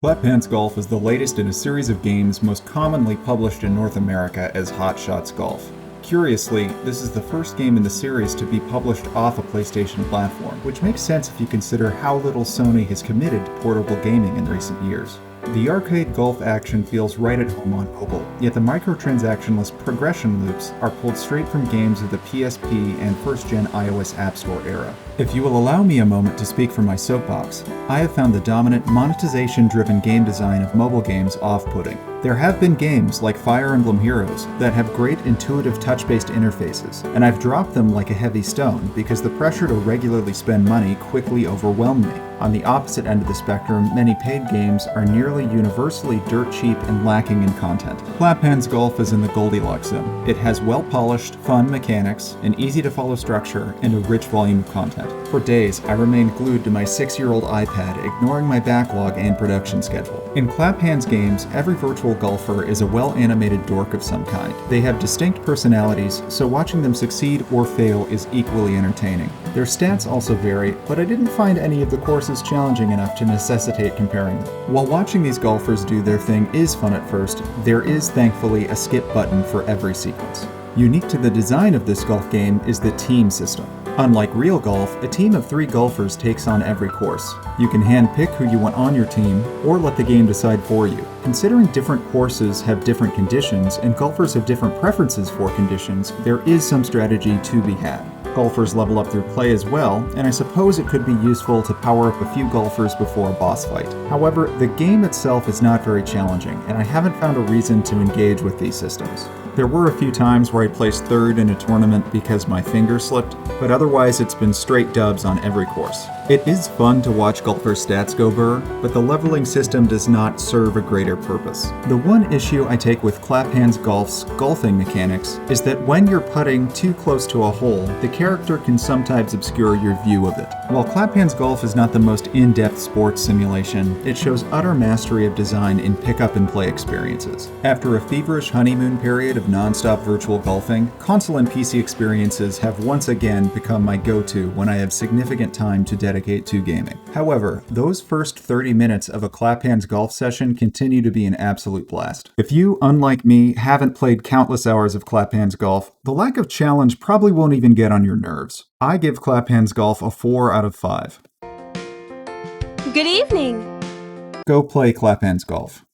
Clap Hanz Golf is the latest in a series of games most commonly published in North America as Hot Shots Golf. Curiously, this is the first game in the series to be published off a PlayStation platform, which makes sense if you consider how little Sony has committed to portable gaming in recent years. The arcade golf action feels right at home on mobile, yet the microtransaction-less progression loops are pulled straight from games of the PSP and first-gen iOS App Store era. If you will allow me a moment to speak from my soapbox, I have found the dominant monetization-driven game design of mobile games off-putting. There have been games like Fire Emblem Heroes that have great intuitive touch-based interfaces, and I've dropped them like a heavy stone because the pressure to regularly spend money quickly overwhelmed me. On the opposite end of the spectrum, many paid games are nearly universally dirt cheap and lacking in content. Clap Hanz Golf is in the Goldilocks zone. It has well-polished, fun mechanics, an easy-to-follow structure, and a rich volume of content. For days, I remained glued to my 6-year-old iPad, ignoring my backlog and production schedule. In Clap Hanz games, every virtual golfer is a well-animated dork of some kind. They have distinct personalities, so watching them succeed or fail is equally entertaining. Their stats also vary, but I didn't find any of the courses challenging enough to necessitate comparing them. While watching these golfers do their thing is fun at first, there is thankfully a skip button for every sequence. Unique to the design of this golf game is the team system. Unlike real golf, a team of 3 golfers takes on every course. You can handpick who you want on your team, or let the game decide for you. Considering different courses have different conditions, and golfers have different preferences for conditions, there is some strategy to be had. Golfers level up through play as well, and I suppose it could be useful to power up a few golfers before a boss fight. However, the game itself is not very challenging, and I haven't found a reason to engage with these systems. There were a few times where I placed 3rd in a tournament because my finger slipped, but otherwise it's been straight dubs on every course. It is fun to watch golfers' stats go burr, but the leveling system does not serve a greater purpose. The one issue I take with Clap Hanz Golf's golfing mechanics is that when you're putting too close to a hole, the character can sometimes obscure your view of it. While Clap Hanz Golf is not the most in-depth sports simulation, it shows utter mastery of design in pick-up-and-play experiences. After a feverish honeymoon period of non-stop virtual golfing, console and PC experiences have once again become my go-to when I have significant time to dedicate to gaming. However, those first 30 minutes of a Clap Hanz Golf session continue to be an absolute blast. If you, unlike me, haven't played countless hours of Clap Hanz Golf, the lack of challenge probably won't even get on your nerves. I give Clap Hanz Golf a 4 out of 5. Good evening. Go play Clap Hanz Golf.